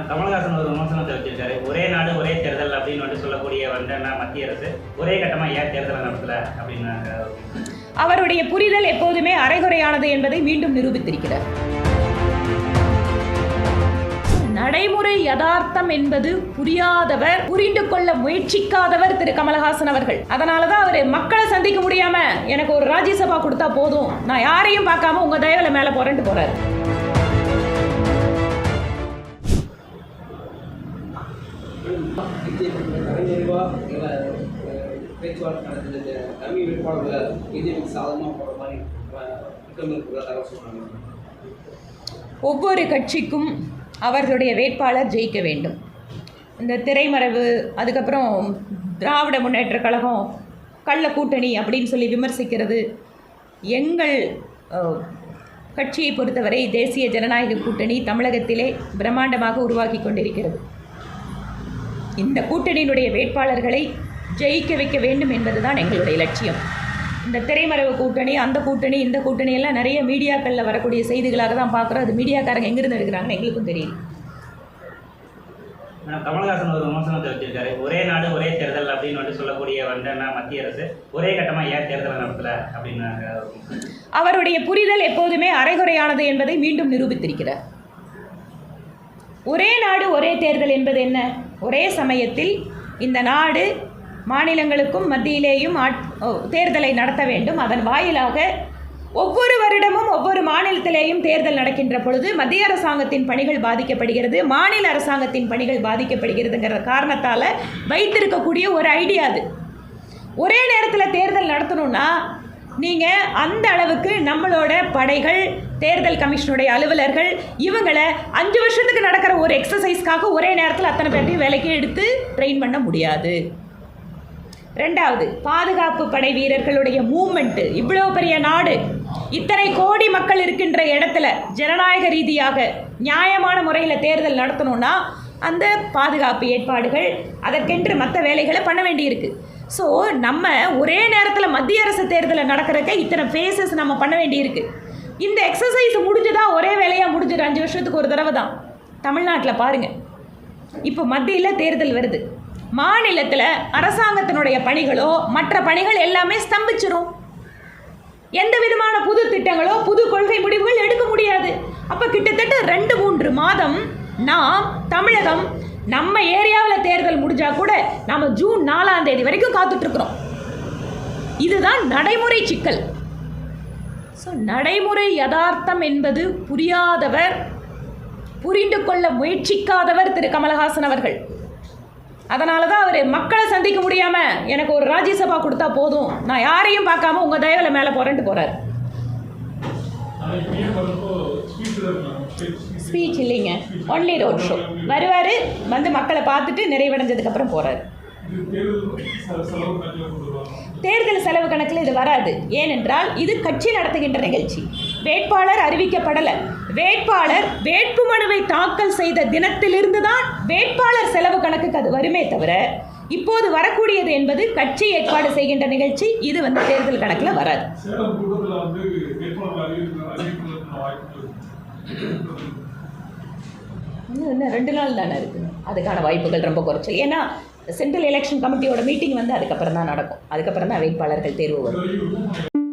கமலஹாசன் ஒரு விமர்சனத்தை வச்சிருக்காரு. ஒரே நாடு ஒரே தேர்தல் அப்படின்னு சொல்லக்கூடிய மத்திய அரசு ஒரே கட்டமா ஏன் தேர்தலை நடத்தல அப்படின்னு அவருடைய புரிதல் எப்போதுமே அரைகுறையானது என்பதை மீண்டும் நிரூபித்திருக்கிறார். நடைமுறை யதார்த்தம் என்பது புரியாதவர், புரிந்து கொள்ள முயற்சிக்காதவர் திரு கமலஹாசன் அவர்கள். அதனாலதான் அவரு மக்களை சந்திக்க முடியாம எனக்கு ஒரு ராஜ்யசபா கொடுத்தா போதும், நான் யாரையும் பார்க்காம உங்க தயவுல மேல போறேன்ட்டு போறாரு. ஒவ்வொரு கட்சிக்கும் அவர்களுடைய வேட்பாளர் ஜெயிக்க வேண்டும். இந்த திரைமறைவு, அதுக்கப்புறம் திராவிட முன்னேற்ற கழகம் கள்ள கூட்டணி அப்படின்னு சொல்லி விமர்சிக்கிறது. எங்கள் கட்சியை பொறுத்தவரை தேசிய ஜனநாயக கூட்டணி தமிழகத்திலே பிரம்மாண்டமாக உருவாக்கி கொண்டிருக்கிறது. இந்த கூட்டணியினுடைய வேட்பாளர்களை ஜெயிக்க வைக்க வேண்டும் என்பதுதான் எங்களுடைய லட்சியம். இந்த திரைமறைவு கூட்டணி, அந்த கூட்டணி, இந்த கூட்டணி எல்லாம் நிறைய மீடியாக்களில் வரக்கூடிய செய்திகளாக தான் பார்க்குறோம். அது மீடியாக்காரங்க எங்கிருந்து எடுக்கிறாங்கன்னு எங்களுக்கும் தெரியும். கமலஹாசன் ஒரு விமர்சனத்தை வச்சிருக்காரு. ஒரே நாடு ஒரே தேர்தல் அப்படின்னு சொல்லக்கூடிய மத்திய அரசு ஒரே கட்டமா ஏன் தேர்தலை நடத்தல அப்படின்னு அவருடைய புரிதல் எப்போதுமே அரைகுறையானது என்பதை மீண்டும் நிரூபித்திருக்கிறார். ஒரே நாடு ஒரே தேர்தல் என்பது என்ன? ஒரே சமயத்தில் இந்த நாடு மாநிலங்களுக்கும் மத்தியிலேயும் தேர்தலை நடத்த வேண்டும். அதன் வாயிலாக ஒவ்வொரு வருடமும் ஒவ்வொரு மாநிலத்திலேயும் தேர்தல் நடக்கின்ற பொழுது மத்திய அரசாங்கத்தின் பணிகள் பாதிக்கப்படுகிறது, மாநில அரசாங்கத்தின் பணிகள் பாதிக்கப்படுகிறதுங்கிற காரணத்தால் வைத்திருக்கக்கூடிய ஒரு ஐடியா அது. ஒரே நேரத்தில் தேர்தல் நடத்தணும்னா நீங்கள் அந்த அளவுக்கு நம்மளோட படைகள், தேர்தல் கமிஷனுடைய அலுவலர்கள், இவங்களை 5 வருஷத்துக்கு நடக்கிற ஒரு எக்ஸசைஸ்க்காக ஒரே நேரத்தில் அத்தனை பேர்த்தையும் வேலைக்கு எடுத்து ட்ரெயின் பண்ண முடியாது. ரெண்டாவது, பாதுகாப்பு படை வீரர்களுடைய மூவ்மெண்ட்டு. இவ்வளோ பெரிய நாடு, இத்தனை கோடி மக்கள் இருக்கின்ற இடத்துல ஜனநாயக ரீதியாக நியாயமான முறையில் தேர்தல் நடத்தணும்னா அந்த பாதுகாப்பு ஏற்பாடுகள், அதற்கென்று மற்ற வேலைகளை பண்ண வேண்டியிருக்கு. ஸோ நம்ம ஒரே நேரத்தில் மத்திய அரசு தேர்தலை நடக்கிறக்க இத்தனை ஃபேஸஸ் நம்ம பண்ண வேண்டியிருக்கு. இந்த எக்ஸசைஸ் முடிஞ்சுதான் ஒரே வேலையாக முடிஞ்சிடு. 5 வருஷத்துக்கு ஒரு தடவை தான். தமிழ்நாட்டில் பாருங்கள், இப்போ மத்தியில் தேர்தல் வருது, மாநிலத்தில் அரசாங்கத்தினுடைய பணிகளோ மற்ற பணிகள் எல்லாமே ஸ்தம்பிச்சிரும். எந்த விதமான புது திட்டங்களோ புது கொள்கை முடிவுகள் எடுக்க முடியாது. அப்போ கிட்டத்தட்ட 2-3 மாதம் நாம் தமிழகம், நம்ம ஏரியாவில் தேர்தல் முடிஞ்சா கூட நம்ம ஜூன் 4ஆம் தேதி வரைக்கும் காத்துட்ருக்குறோம். இதுதான் நடைமுறை சிக்கல். ஸோ நடைமுறை யதார்த்தம் என்பது புரியாதவர், புரிந்து கொள்ள முயற்சிக்காதவர் திரு கமலஹாசன் அவர்கள். அதனால தான் அவர் மக்களை சந்திக்க முடியாம எனக்கு ஒரு ராஜ்யசபா கொடுத்தா போதும், நான் யாரையும் பார்க்காம உங்க தயவுல மேல போறேன்ட்டு போறாரு. ஸ்பீச் இல்லைங்க, ஒன்லி ரோட் ஷோ. வருவார், வந்து மக்களை பார்த்துட்டு நிறைவடைஞ்சதுக்கப்புறம் போகிறார். தேர்தல் செலவு கணக்கில் இது வராது. ஏனென்றால் இது கட்சி நடத்துகின்ற நிகழ்ச்சி. வேட்பாளர் அறிவிக்கப்படலை. வேட்பாளர் வேட்புமனுவை தாக்கல் செய்த தினத்திலிருந்து தான் வேட்பாளர் செலவு கணக்குக்கு அது வருமே தவிர இப்போது வரக்கூடியது என்பது கட்சி ஏற்பாடு செய்கின்ற நிகழ்ச்சி. இது தேர்தல் கணக்கில் வராது. இன்னும் 2 நாள் தானே இருக்குது. அதுக்கான வாய்ப்புகள் ரொம்ப குறைச்சல். ஏன்னா சென்ட்ரல் எலெக்ஷன் கமிட்டியோட மீட்டிங் அதுக்கப்புறம் தான் நடக்கும். அதுக்கப்புறம் தான் வேட்பாளர்கள் தேர்வு வரும்.